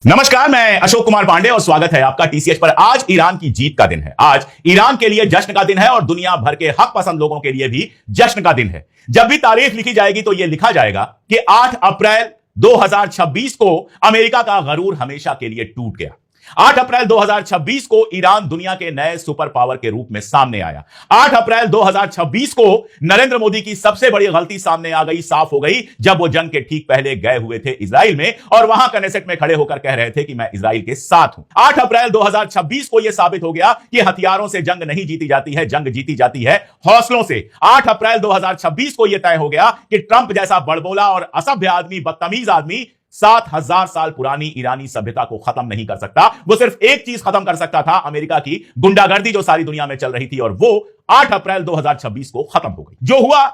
नमस्कार, मैं अशोक कुमार पांडे और स्वागत है आपका टीसीएच पर। आज ईरान की जीत का दिन है। आज ईरान के लिए जश्न का दिन है और दुनिया भर के हक पसंद लोगों के लिए भी जश्न का दिन है। जब भी तारीख लिखी जाएगी तो यह लिखा जाएगा कि 8 अप्रैल 2026 को अमेरिका का गरूर हमेशा के लिए टूट गया। 8 अप्रैल 2026 को ईरान दुनिया के नए सुपर पावर के रूप में सामने आया। 8 अप्रैल 2026 को नरेंद्र मोदी की सबसे बड़ी गलती सामने आ गई, साफ हो गई, जब वो जंग के ठीक पहले गए हुए थे इजराइल में और वहां कनेसेट में खड़े होकर कह रहे थे कि मैं इजराइल के साथ हूं। 8 अप्रैल 2026 को यह साबित हो गया कि हथियारों से जंग नहीं जीती जाती है, जंग जीती जाती है हौसलों से। 8 अप्रैल 2026 को यह तय हो गया कि ट्रंप जैसा बड़बोला और असभ्य आदमी, बदतमीज आदमी 7000 साल पुरानी ईरानी सभ्यता को खत्म नहीं कर सकता। वो सिर्फ एक चीज खत्म कर सकता था, अमेरिका की गुंडागर्दी जो सारी दुनिया में चल रही थी, और वो 8 अप्रैल 2026 को खत्म हो गई। जो हुआ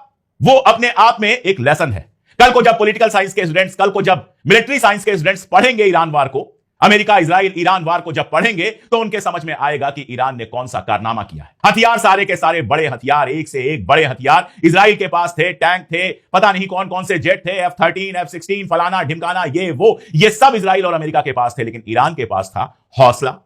वो अपने आप में एक लेसन है। कल को जब पॉलिटिकल साइंस के स्टूडेंट्स, कल को जब मिलिट्री साइंस के स्टूडेंट्स पढ़ेंगे ईरान वार को, अमेरिका इजराइल ईरान वार को जब पढ़ेंगे तो उनके समझ में आएगा कि ईरान ने कौन सा कारनामा किया है। हथियार सारे के सारे बड़े हथियार, एक से एक बड़े हथियार इजराइल के पास थे। टैंक थे, पता नहीं कौन कौन से जेट थे, F-13 F-16 फलाना ढिमकाना, ये सब इजराइल और अमेरिका के पास थे। लेकिन ईरान के पास था हौसला,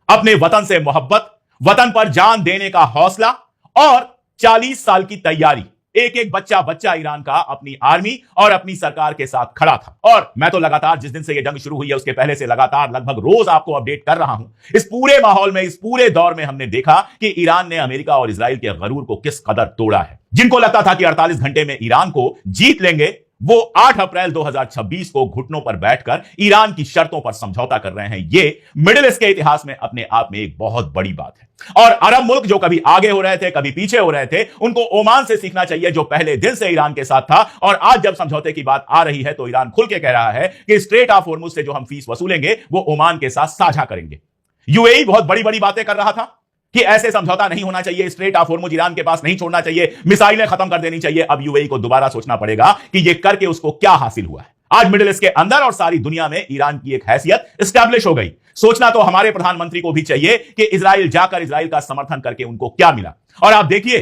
अपने वतन से मोहब्बत, वतन पर जान देने का हौसला और 40 साल की तैयारी। एक एक बच्चा ईरान का अपनी आर्मी और अपनी सरकार के साथ खड़ा था। और मैं तो लगातार, जिस दिन से यह जंग शुरू हुई है उसके पहले से लगातार लगभग रोज आपको अपडेट कर रहा हूं। इस पूरे माहौल में, इस पूरे दौर में हमने देखा कि ईरान ने अमेरिका और इजराइल के गरूर को किस कदर तोड़ा है। जिनको लगता था कि 48 घंटे में ईरान को जीत लेंगे, वो 8 अप्रैल 2026 को घुटनों पर बैठकर ईरान की शर्तों पर समझौता कर रहे हैं। ये मिडिल ईस्ट के इतिहास में अपने आप में एक बहुत बड़ी बात है। और अरब मुल्क जो कभी आगे हो रहे थे, कभी पीछे हो रहे थे, उनको ओमान से सीखना चाहिए, जो पहले दिन से ईरान के साथ था। और आज जब समझौते की बात आ रही है तो ईरान खुल के कह रहा है कि स्ट्रेट ऑफ हॉर्मुज से जो हम फीस वसूलेंगे वो ओमान के साथ साझा करेंगे। यूएई बहुत बड़ी बड़ी बातें कर रहा था कि ऐसे समझौता नहीं होना चाहिए, स्ट्रेट ऑफ हॉर्मुज ईरान के पास नहीं छोड़ना चाहिए, मिसाइलें खत्म कर देनी चाहिए। अब यूएई को दोबारा सोचना पड़ेगा कि यह करके उसको क्या हासिल हुआ है। आज मिडिल ईस्ट के अंदर और सारी दुनिया में ईरान की एक हैसियत एस्टैब्लिश हो गई। सोचना तो हमारे प्रधानमंत्री को भी चाहिए कि इजराइल जाकर इजराइल का समर्थन करके उनको क्या मिला। और आप देखिए,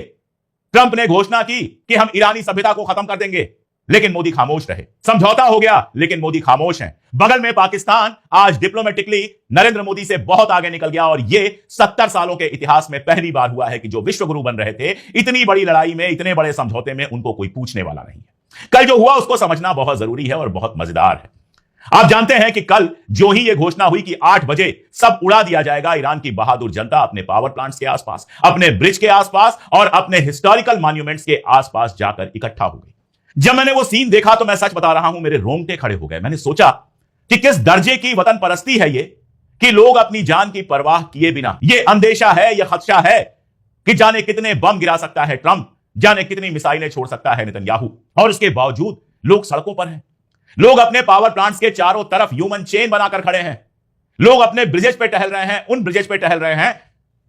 ट्रंप ने घोषणा की कि हम ईरानी सभ्यता को खत्म कर देंगे, लेकिन मोदी खामोश रहे। समझौता हो गया लेकिन मोदी खामोश हैं। बगल में पाकिस्तान आज डिप्लोमेटिकली नरेंद्र मोदी से बहुत आगे निकल गया। और यह 70 सालों के इतिहास में पहली बार हुआ है कि जो विश्वगुरु बन रहे थे, इतनी बड़ी लड़ाई में, इतने बड़े समझौते में उनको कोई पूछने वाला नहीं है। कल जो हुआ उसको समझना बहुत जरूरी है और बहुत मजेदार है। आप जानते हैं कि कल जो ही यह घोषणा हुई कि 8 बजे सब उड़ा दिया जाएगा, ईरान की बहादुर जनता अपने पावर प्लांट्स के आसपास, अपने ब्रिज के आसपास और अपने हिस्टोरिकल मॉन्यूमेंट्स के आसपास जाकर इकट्ठा हो गई। जब मैंने वो सीन देखा तो मैं सच बता रहा हूं, मेरे रोंगटे खड़े हो गए। मैंने सोचा कि किस दर्जे की वतन परस्ती है ये कि लोग अपनी जान की परवाह किए बिना, ये अंदेशा है, यह खदशा है कि जाने कितने बम गिरा सकता है ट्रंप, जाने कितनी मिसाइलें छोड़ सकता है नेतन्याहू, और उसके बावजूद लोग सड़कों पर हैं। लोग अपने पावर प्लांट्स के चारों तरफ ह्यूमन चेन बनाकर खड़े हैं। लोग अपने ब्रिजेज पे टहल रहे हैं, उन ब्रिजेज पे टहल रहे हैं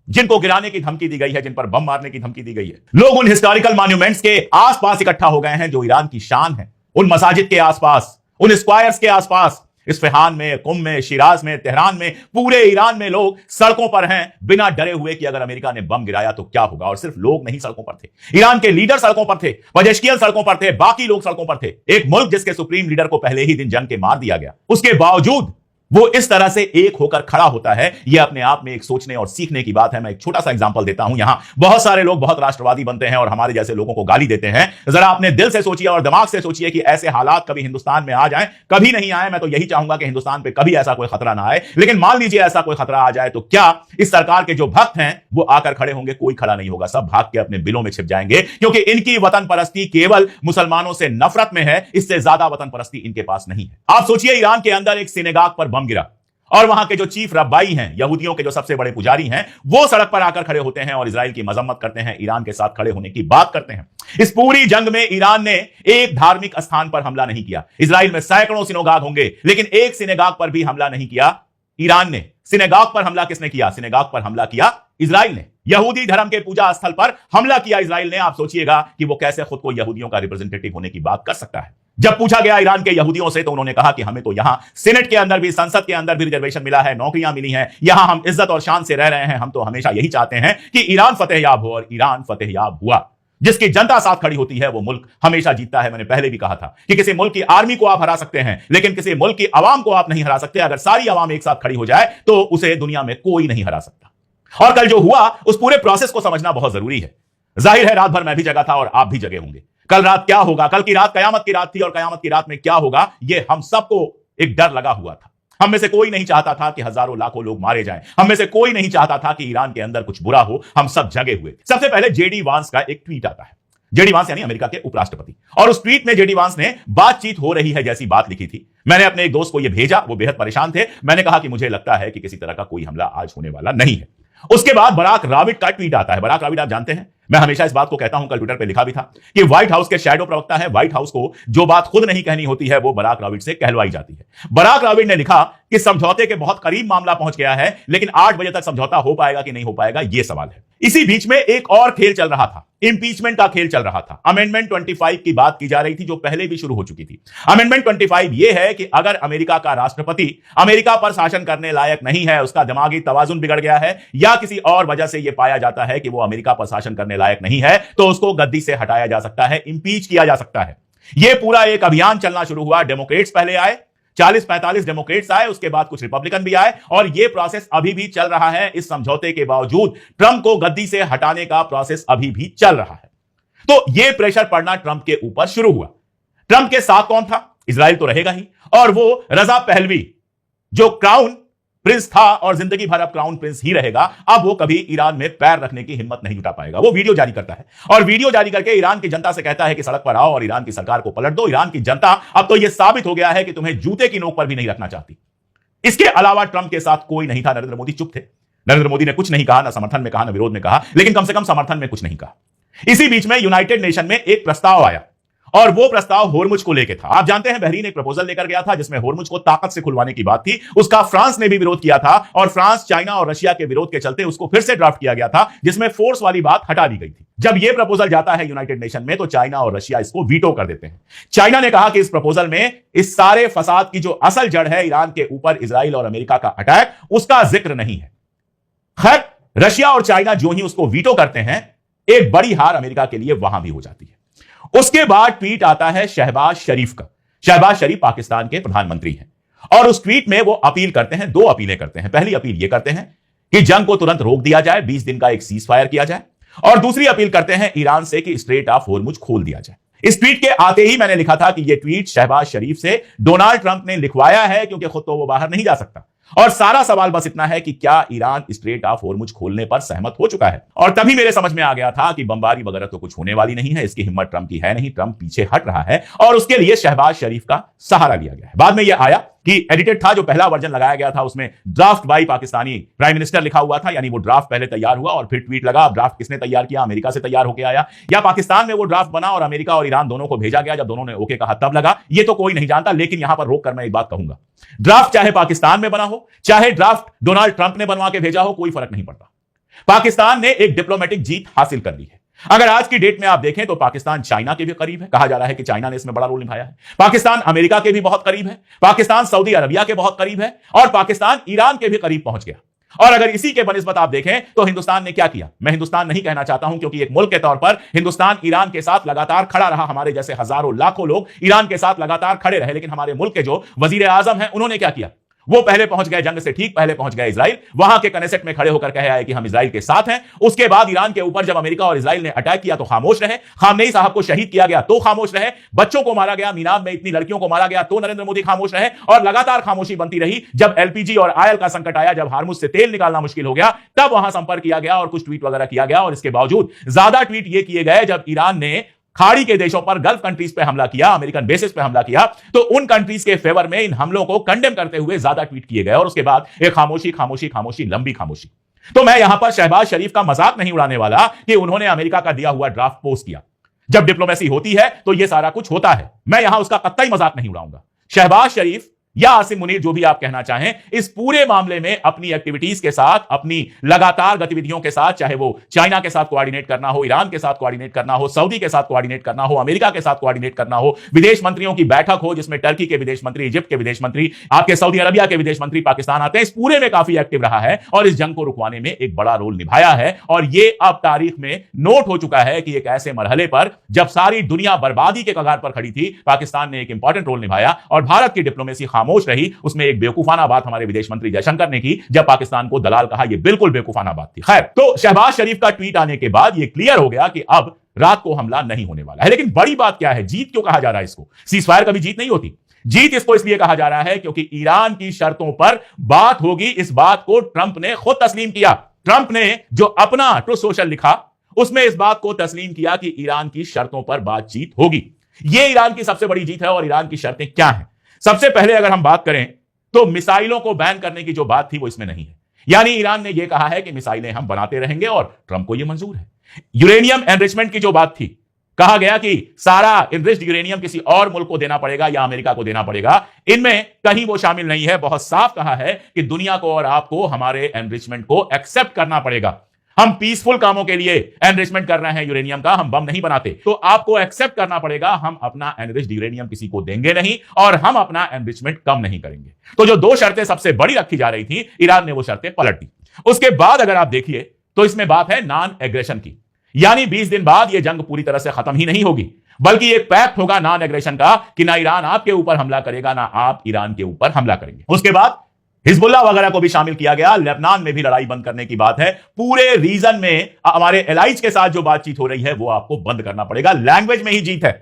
जिनको गिराने की धमकी दी गई है, जिन पर बम मारने की धमकी दी गई है। लोग उन हिस्टोरिकल मॉन्यूमेंट्स के आसपास इकट्ठा हो गए हैं जो ईरान की शान है, उन मसाजिद के आसपास, उन स्क्वायर्स के आसपास। इस्फहान में, कुम में, शिराज में, तेहरान में, पूरे ईरान में लोग सड़कों पर हैं, बिना डरे हुए कि अगर अमेरिका ने बम गिराया तो क्या होगा। और सिर्फ लोग नहीं सड़कों पर थे, ईरान के लीडर सड़कों पर थे, पजेश्कियन सड़कों पर थे, बाकी लोग सड़कों पर थे। एक मुल्क जिसके सुप्रीम लीडर को पहले ही दिन जंग के मार दिया गया, उसके बावजूद वो इस तरह से एक होकर खड़ा होता है। यह अपने आप में एक सोचने और सीखने की बात है। मैं एक छोटा सा एग्जांपल देता हूं। यहां बहुत सारे लोग बहुत राष्ट्रवादी बनते हैं और हमारे जैसे लोगों को गाली देते हैं। जरा अपने दिल से सोचिए और दिमाग से सोचिए कि ऐसे हालात कभी हिंदुस्तान में आ जाएं, कभी नहीं आए। मैं तो यही चाहूंगा कि हिंदुस्तान पे कभी ऐसा कोई खतरा ना आए, लेकिन मान लीजिए ऐसा कोई खतरा आ जाए तो क्या इस सरकार के जो भक्त हैं वो आकर खड़े होंगे? कोई खड़ा नहीं होगा, सब भाग के अपने बिलों में छिप जाएंगे, क्योंकि इनकी वतन परस्ती केवल मुसलमानों से नफरत में है। इससे ज्यादा वतन परस्ती इनके पास नहीं है। आप सोचिए, ईरान के अंदर एक सिनेगाग पर बम गिरा और वहां के जो चीफ रब्बाई हैं, यहूदियों के जो सबसे बड़े पुजारी हैं, वो सड़क पर आकर खड़े होते हैं और इजराइल की मजम्मत करते हैं, ईरान के साथ खड़े होने की बात करते हैं। इस पूरी जंग में ईरान ने एक धार्मिक स्थान पर हमला नहीं किया। इजराइल में सैकड़ों सिनेगाग होंगे, लेकिन एक सिनेगाग पर भी हमला नहीं किया ईरान ने। सिनेगाग पर हमला किसने किया? सिनेगाग पर हमला किया इजराइल ने। यहूदी धर्म के पूजा स्थल पर हमला किया इजराइल ने। आप सोचिएगा कि वो कैसे खुद को यहूदियों का रिप्रेजेंटेटिव होने की बात कर सकता है। जब पूछा गया ईरान के यहूदियों से तो उन्होंने कहा कि हमें तो यहां सेनेट के अंदर भी, संसद के अंदर भी रिजर्वेशन मिला है, नौकरियां मिली हैं, यहां हम इज्जत और शान से रह रहे हैं। हम तो हमेशा यही चाहते हैं कि ईरान फतेहयाब हो, और ईरान फतेहयाब हुआ। जिसकी जनता साथ खड़ी होती है वो मुल्क हमेशा जीतता है। मैंने पहले भी कहा था कि किसी मुल्क की आर्मी को आप हरा सकते हैं, लेकिन किसी मुल्क की आवाम को आप नहीं हरा सकते। अगर सारी आवाम एक साथ खड़ी हो जाए तो उसे दुनिया में कोई नहीं हरा सकता। और कल जो हुआ उस पूरे प्रोसेस को समझना बहुत जरूरी है। जाहिर है रात भर मैं भी जगा था और आप भी जगे होंगे। कल रात क्या होगा, कल की रात कयामत की रात थी और कयामत की रात में क्या होगा यह हम सबको एक डर लगा हुआ था। हम में से कोई नहीं चाहता था कि हजारों लाखों लोग मारे जाएं। हम में से कोई नहीं चाहता था कि ईरान के अंदर कुछ बुरा हो। हम सब जगे हुए थे। सबसे पहले जेडी वांस का एक ट्वीट आता है। जेडी वांस यानी अमेरिका के उपराष्ट्रपति, और उस ट्वीट में जेडी वांस ने बातचीत हो रही है जैसी बात लिखी थी। मैंने अपने एक दोस्त को यह भेजा, वो बेहद परेशान थे। मैंने कहा कि मुझे लगता है कि किसी तरह का कोई हमला आज होने वाला नहीं है। उसके बाद बराक राबिट का ट्वीट आता है। बराक राबिट आप जानते हैं, मैं हमेशा इस बात को कहता हूं, कल ट्विटर पे लिखा भी था कि व्हाइट हाउस के शैडो प्रवक्ता है। व्हाइट हाउस को जो बात खुद नहीं कहनी होती है वो बराक राबिट से कहलवाई जाती है। बराक राबिट ने लिखा कि समझौते के बहुत करीब मामला पहुंच गया है, लेकिन 8 बजे तक समझौता हो पाएगा कि नहीं हो पाएगा यह सवाल है। इसी बीच में एक और खेल चल रहा था, इंपीचमेंट का खेल चल रहा था। अमेंडमेंट 25 की बात की जा रही थी जो पहले भी शुरू हो चुकी थी। अमेंडमेंट 25 यह है कि अगर अमेरिका का राष्ट्रपति अमेरिका पर शासन करने लायक नहीं है, उसका दिमागी तवाजुन बिगड़ गया है, या किसी और वजह से यह पाया जाता है कि वो अमेरिका पर शासन करने लायक नहीं है, तो उसको गद्दी से हटाया जा सकता है, इंपीच किया जा सकता है। यह पूरा एक अभियान चलना शुरू हुआ। डेमोक्रेट्स पहले आए, 40-45 डेमोक्रेट्स आए, उसके बाद कुछ रिपब्लिकन भी आए, और यह प्रोसेस अभी भी चल रहा है। इस समझौते के बावजूद ट्रंप को गद्दी से हटाने का प्रोसेस अभी भी चल रहा है। तो यह प्रेशर पड़ना ट्रंप के ऊपर शुरू हुआ। ट्रंप के साथ कौन था? इजराइल तो रहेगा ही, और वो रजा पहलवी जो क्राउन प्रिंस था और जिंदगी भर अब क्राउन प्रिंस ही रहेगा, अब वो कभी ईरान में पैर रखने की हिम्मत नहीं जुटा पाएगा। वो वीडियो जारी करता है और वीडियो जारी करके ईरान की जनता से कहता है कि सड़क पर आओ और ईरान की सरकार को पलट दो। ईरान की जनता अब तो यह साबित हो गया है कि तुम्हें जूते की नोक पर भी नहीं रखना चाहती। इसके अलावा ट्रंप के साथ कोई नहीं था। नरेंद्र मोदी चुप थे। नरेंद्र मोदी ने कुछ नहीं कहा, ना समर्थन में कहा, ना विरोध में कहा, लेकिन कम से कम समर्थन में कुछ नहीं कहा। इसी बीच में यूनाइटेड नेशन में एक प्रस्ताव आया, और वो प्रस्ताव होर्मुज को लेकर था। आप जानते हैं बहरीन एक प्रपोजल लेकर गया था जिसमें होर्मुज को ताकत से खुलवाने की बात थी। उसका फ्रांस ने भी विरोध किया था, और फ्रांस, चाइना और रशिया के विरोध के चलते उसको फिर से ड्राफ्ट किया गया था, जिसमें फोर्स वाली बात हटा दी गई थी। जब यह प्रपोजल जाता है यूनाइटेड नेशन में तो चाइना और रशिया इसको वीटो कर देते हैं। चाइना ने कहा कि इस प्रपोजल में इस सारे फसाद की जो असल जड़ है, ईरान के ऊपर इजराइल और अमेरिका का अटैक, उसका जिक्र नहीं है। खैर, रशिया और चाइना जो ही उसको वीटो करते हैं, एक बड़ी हार अमेरिका के लिए वहां भी हो जाती है। उसके बाद ट्वीट आता है शहबाज शरीफ का। शहबाज शरीफ पाकिस्तान के प्रधानमंत्री हैं, और उस ट्वीट में वो अपील करते हैं, 2 अपीलें करते हैं। पहली अपील ये करते हैं कि जंग को तुरंत रोक दिया जाए, 20 दिन का एक सीज फायर किया जाए, और दूसरी अपील करते हैं ईरान से कि स्ट्रेट ऑफ होर्मुज खोल दिया जाए। इस ट्वीट के आते ही मैंने लिखा था कि यह ट्वीट शहबाज शरीफ से डोनाल्ड ट्रंप ने लिखवाया है, क्योंकि खुद तो वो बाहर नहीं जा सकता। और सारा सवाल बस इतना है कि क्या ईरान स्ट्रेट ऑफ होर्मुज खोलने पर सहमत हो चुका है। और तभी मेरे समझ में आ गया था कि बमबारी वगैरह तो कुछ होने वाली नहीं है, इसकी हिम्मत ट्रंप की है नहीं। ट्रंप पीछे हट रहा है, और उसके लिए शहबाज शरीफ का सहारा लिया गया है। बाद में यह आया कि एडिटेड था, जो पहला वर्जन लगाया गया था उसमें draft by Pakistani prime minister लिखा हुआ था, यानी वो ड्राफ्ट पहले तैयार हुआ और फिर ट्वीट लगा। अब ड्राफ्ट किसने तैयार किया? अमेरिका से तैयार होकर आया, या पाकिस्तान में वो ड्राफ्ट बना और अमेरिका और ईरान दोनों को भेजा गया? जब दोनों ने ओके कहा तब लगा, ये तो कोई नहीं जानता। लेकिन यहां पर रोक कर मैं एक बात कहूंगा, ड्राफ्ट चाहे पाकिस्तान में बना हो, चाहे ड्राफ्ट डोनाल्ड ट्रंप ने बनवा के भेजा हो, कोई फर्क नहीं पड़ता। पाकिस्तान ने एक डिप्लोमेटिक जीत हासिल कर ली है। अगर आज की डेट में आप देखें तो पाकिस्तान चाइना के भी करीब है। कहा जा रहा है कि चाइना ने इसमें बड़ा रोल निभाया है। पाकिस्तान अमेरिका के भी बहुत करीब है, पाकिस्तान सऊदी अरबिया के बहुत करीब है, और पाकिस्तान ईरान के भी करीब पहुंच गया। और अगर इसी के बनिस्बत आप देखें तो हिंदुस्तान ने क्या किया, मैं हिंदुस्तान नहीं कहना चाहता हूं, क्योंकि एक मुल्क के तौर पर हिंदुस्तान ईरान के साथ लगातार खड़ा रहा। हमारे जैसे हजारों लाखों लोग ईरान के साथ लगातार खड़े रहे, लेकिन हमारे मुल्क के जो वजीर आजम हैं उन्होंने क्या किया? वो पहले पहुंच गए, जंग से ठीक पहले पहुंच गए इजराइल। वहां के कनेसेट में खड़े होकर कहे आए कि हम इजराइल के साथ हैं। उसके बाद ईरान के ऊपर जब अमेरिका और इजराइल ने अटैक किया तो खामोश रहे। खामनेई साहब को शहीद किया गया तो खामोश रहे। बच्चों को मारा गया, मीनाब में इतनी लड़कियों को मारा गया तो नरेंद्र मोदी खामोश रहे। और लगातार खामोशी बनती रही। जब एलपीजी और आयल का संकट आया, जब हार्मुज से तेल निकालना मुश्किल हो गया, तब वहां संपर्क किया गया और कुछ ट्वीट वगैरह किया गया। और इसके बावजूद ज्यादा ट्वीट ये किए गए जब ईरान ने खाड़ी के देशों पर, गल्फ कंट्रीज पे हमला किया, अमेरिकन बेसिस पे हमला किया, तो उन कंट्रीज के फेवर में इन हमलों को कंडेम करते हुए ज्यादा ट्वीट किए गए। और उसके बाद एक खामोशी खामोशी खामोशी, लंबी खामोशी। तो मैं यहां पर शहबाज शरीफ का मजाक नहीं उड़ाने वाला कि उन्होंने अमेरिका का दिया हुआ ड्राफ्ट पोस्ट किया। जब डिप्लोमेसी होती है तो यह सारा कुछ होता है। मैं यहां उसका कतई मजाक नहीं उड़ाऊंगा। शहबाज शरीफ या आसिम मुनीर, जो भी आप कहना चाहें, इस पूरे मामले में अपनी एक्टिविटीज के साथ, अपनी लगातार गतिविधियों के साथ, चाहे वो चाइना के साथ कोऑर्डिनेट करना हो, ईरान के साथ कोऑर्डिनेट करना हो, सऊदी के साथ कोऑर्डिनेट करना हो, अमेरिका के साथ कोऑर्डिनेट करना हो, विदेश मंत्रियों की बैठक हो जिसमें टर्की के विदेश मंत्री, इजिप्ट के विदेश मंत्री, आपके सऊदी अरबिया के विदेश मंत्री पाकिस्तान आते हैं, इस पूरे में काफी एक्टिव रहा है और इस जंग को रुकवाने में एक बड़ा रोल निभाया है। और यह अब तारीख में नोट हो चुका है कि एक ऐसे मरहले पर जब सारी दुनिया बर्बादी के कगार पर खड़ी थी, पाकिस्तान ने एक इंपॉर्टेंट रोल निभाया और भारत की डिप्लोमेसी खामोश रही। उसमें एक बेवकूफाना बात हमारे विदेश मंत्री जयशंकर ने की जब पाकिस्तान को दलाल कहा, यह बिल्कुल बेवकूफाना बात थी। खैर, तो शहबाज शरीफ का ट्वीट आने के बाद यह क्लियर हो गया कि अब रात को हमला नहीं होने वाला है। लेकिन बड़ी बात क्या है, जीत क्यों कहा जा रहा है इसको? सीजफायर कभी जीत नहीं होती। जीत इसको इसलिए कहा जा रहा है क्योंकि ईरान की शर्तों पर बात होगी। इस बात को ट्रंप ने खुद तस्लीम किया। ट्रंप ने जो अपना ट्रूथ सोशल लिखा उसमें इस बात को तस्लीम किया कि ईरान की शर्तों पर बातचीत होगी। यह ईरान की सबसे बड़ी जीत है। और ईरान की शर्तें क्या हैं? सबसे पहले अगर हम बात करें तो मिसाइलों को बैन करने की जो बात थी वो इसमें नहीं है। यानी ईरान ने यह कहा है कि मिसाइलें हम बनाते रहेंगे और ट्रंप को यह मंजूर है। यूरेनियम एनरिचमेंट की जो बात थी, कहा गया कि सारा इनरिच्ड यूरेनियम किसी और मुल्क को देना पड़ेगा या अमेरिका को देना पड़ेगा, इनमें कहीं वो शामिल नहीं है। बहुत साफ कहा है कि दुनिया को और आपको हमारे एनरिचमेंट को एक्सेप्ट करना पड़ेगा। हम पीसफुल कामों के लिए एनरिचमेंट कर रहे हैं यूरेनियम का, हम बम नहीं बनाते, तो आपको एक्सेप्ट करना पड़ेगा। हम अपना एनरिच्ड यूरेनियम किसी को देंगे नहीं और हम अपना एनरिचमेंट कम नहीं करेंगे। तो जो दो शर्तें सबसे बड़ी रखी जा रही थी, ईरान ने वो शर्तें पलट दी। उसके बाद अगर आप देखिए तो इसमें बात है नॉन एग्रेशन की, यानी 20 दिन बाद यह जंग पूरी तरह से खत्म ही नहीं होगी, बल्कि एक पैक्ट होगा नॉन एग्रेशन का कि ना ईरान आपके ऊपर हमला करेगा ना आप ईरान के ऊपर हमला करेंगे। उसके बाद हिजबुल्लाह वगैरह को भी शामिल किया गया। लेबनान में भी लड़ाई बंद करने की बात है। पूरे रीजन में हमारे एलाइज के साथ जो बातचीत हो रही है वो आपको बंद करना पड़ेगा। लैंग्वेज में ही जीत है।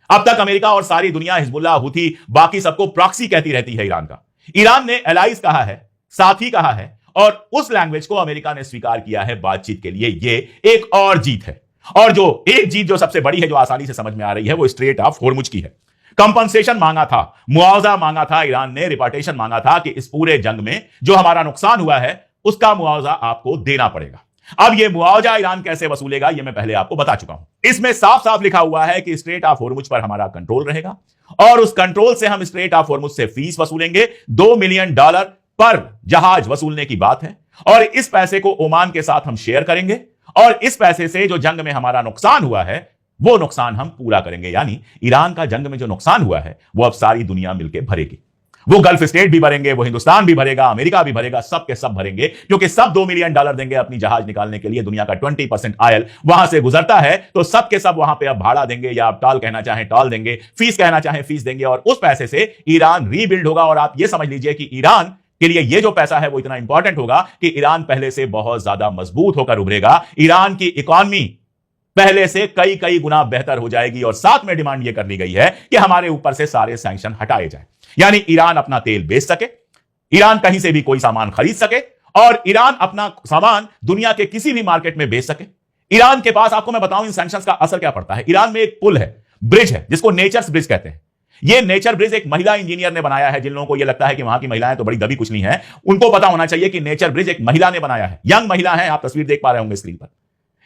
अब तक अमेरिका और सारी दुनिया हिजबुल्लाह, हुथी, बाकी सबको प्रॉक्सी कहती रहती है ईरान का। ईरान ने एलाइज कहा है, साथी कहा है और उस लैंग्वेज को अमेरिका ने स्वीकार किया है बातचीत के लिए। यह एक और जीत है। और जो एक जीत जो सबसे बड़ी है, जो आसानी से समझ में आ रही है, वो स्ट्रेट ऑफ होर्मुज की है। कंपनसेशन मांगा था, मुआवजा मांगा था ईरान ने, रिपार्टेशन मांगा था कि इस पूरे जंग में जो हमारा नुकसान हुआ है उसका मुआवजा आपको देना पड़ेगा। अब यह मुआवजा ईरान कैसे वसूलेगा यह मैं पहले आपको बता चुका हूं। इसमें साफ साफ लिखा हुआ है कि स्ट्रेट ऑफ होर्मुज पर हमारा कंट्रोल रहेगा और उस कंट्रोल से हम स्ट्रेट ऑफ होर्मुज से फीस वसूलेंगे। $2 मिलियन पर जहाज वसूलने की बात है और इस पैसे को ओमान के साथ हम शेयर करेंगे और इस पैसे से जो जंग में हमारा नुकसान हुआ है वो नुकसान हम पूरा करेंगे। यानी ईरान का जंग में जो नुकसान हुआ है वो अब सारी दुनिया मिलकर भरेगी। वो गल्फ स्टेट भी भरेंगे, वो हिंदुस्तान भी भरेगा, अमेरिका भी भरेगा, सब के सब भरेंगे, क्योंकि सब $2 मिलियन देंगे अपनी जहाज निकालने के लिए। दुनिया का 20% आयल वहां से गुजरता है, तो सब के सब वहां पे अब भाड़ा देंगे, या आप टॉल कहना चाहें टॉल देंगे, फीस कहना चाहें फीस देंगे और उस पैसे से ईरान रीबिल्ड होगा। और आप ये समझ लीजिए कि ईरान के लिए ये जो पैसा है वो इतना इंपॉर्टेंट होगा कि ईरान पहले से बहुत ज्यादा मजबूत होकर उभरेगा। ईरान की इकॉनमी पहले से कई कई गुना बेहतर हो जाएगी। और साथ में डिमांड यह कर ली गई है कि हमारे ऊपर से सारे सैंक्शन हटाए जाएं, यानी ईरान अपना तेल बेच सके, ईरान कहीं से भी कोई सामान खरीद सके और ईरान अपना सामान दुनिया के किसी भी मार्केट में बेच सके। ईरान के पास, आपको मैं बताऊं इन सैंक्शंस का असर क्या पड़ता है। ईरान में एक पुल है, ब्रिज है, जिसको नेचर्स ब्रिज कहते हैं। यह नेचर ब्रिज एक महिला इंजीनियर ने बनाया है। जिन लोगों को यह लगता है कि वहां की महिलाएं तो बड़ी दबी कुछ नहीं है, उनको पता होना चाहिए कि नेचर ब्रिज एक महिला ने बनाया है। यंग महिला है, आप तस्वीर देख पा रहे होंगे स्क्रीन पर।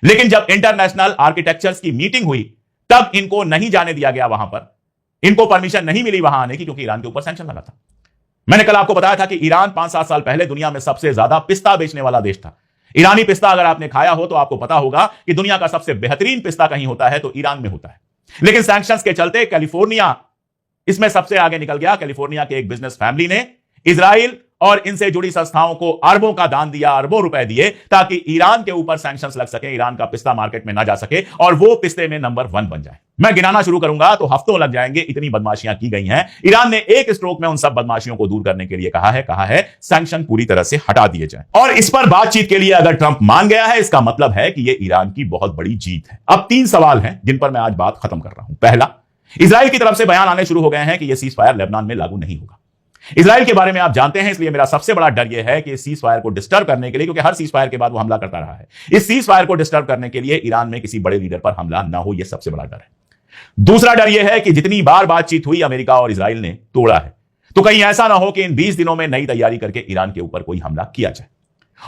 लेकिन जब इंटरनेशनल आर्किटेक्चर्स की मीटिंग हुई तब इनको नहीं जाने दिया गया वहां पर, इनको परमिशन नहीं मिली वहां आने की, क्योंकि ईरान के ऊपर सैंक्शन लगा था। मैंने कल आपको बताया था कि ईरान 5-7 साल पहले दुनिया में सबसे ज्यादा पिस्ता बेचने वाला देश था। ईरानी पिस्ता अगर आपने खाया हो तो आपको पता होगा कि दुनिया का सबसे बेहतरीन पिस्ता कहीं होता है तो ईरान में होता है। लेकिन सैंक्शंस के चलते कैलिफोर्निया इसमें सबसे आगे निकल गया। कैलिफोर्निया के एक बिजनेस फैमिली ने इजराइल और इनसे जुड़ी संस्थाओं को अरबों का दान दिया, अरबों रुपए दिए, ताकि ईरान के ऊपर सैंक्शंस लग सके, ईरान का पिस्ता मार्केट में ना जा सके और वो पिस्ते में नंबर 1 बन जाए। मैं गिनाना शुरू करूंगा तो हफ्तों लग जाएंगे, इतनी बदमाशियां की गई हैं। ईरान ने एक स्ट्रोक में उन सब बदमाशियों को दूर करने के लिए कहा है सैंक्शन पूरी तरह से हटा दिए जाएं। और इस पर बातचीत के लिए अगर ट्रंप मान गया है, इसका मतलब है कि यह ईरान की बहुत बड़ी जीत है। अब 3 सवाल हैं जिन पर मैं आज बात खत्म कर रहा हूं। पहला, इजराइल की तरफ से बयान आने शुरू हो गए हैं कि यह सीज फायर लेबनान में लागू नहीं होगा। इजराइल के बारे में आप जानते हैं, इसलिए मेरा सबसे बड़ा डर यह है कि इस सीज फायर को डिस्टर्ब करने के लिए, क्योंकि हर सीज फायर के बाद वो हमला करता रहा है, इस सीज फायर को डिस्टर्ब करने के लिए ईरान में किसी बड़े लीडर पर हमला ना हो, यह सबसे बड़ा डर है। दूसरा डर यह है कि जितनी बार बातचीत हुई अमेरिका और इजराइल ने तोड़ा है, तो कहीं ऐसा ना हो कि इन 20 दिनों में नई तैयारी करके ईरान के ऊपर कोई हमला किया जाए।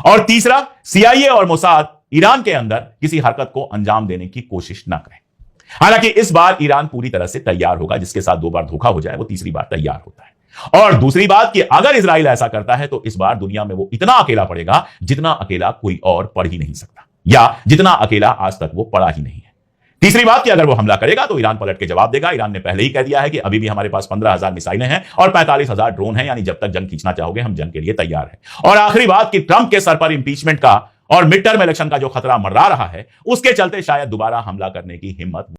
और तीसरा, CIA और मोसाद ईरान के अंदर किसी हरकत को अंजाम देने की कोशिश ना करें। हालांकि इस बार ईरान पूरी तरह से तैयार होगा। जिसके साथ 2 बार धोखा हो जाए वो तीसरी बार तैयार होता है। और दूसरी बात कि अगर इजराइल ऐसा करता है तो इस बार दुनिया में वो इतना अकेला पड़ेगा जितना अकेला कोई और पड़ ही नहीं सकता, या जितना अकेला आज तक वो पड़ा ही नहीं है। तीसरी बात कि अगर वो हमला करेगा तो ईरान पलट के जवाब देगा। ईरान ने पहले ही कह दिया है कि अभी भी हमारे पास 15,000 मिसाइलें हैं और 45,000 ड्रोन हैं, यानी जब तक जंग खींचना चाहोगे हम जंग के लिए तैयार हैं। और आखिरी बात कि ट्रंप के सर पर इंपीचमेंट का और मिड टर्म इलेक्शन का जो खतरा मंडरा रहा है, उसके चलते शायद दोबारा हमला करने की हिम्मत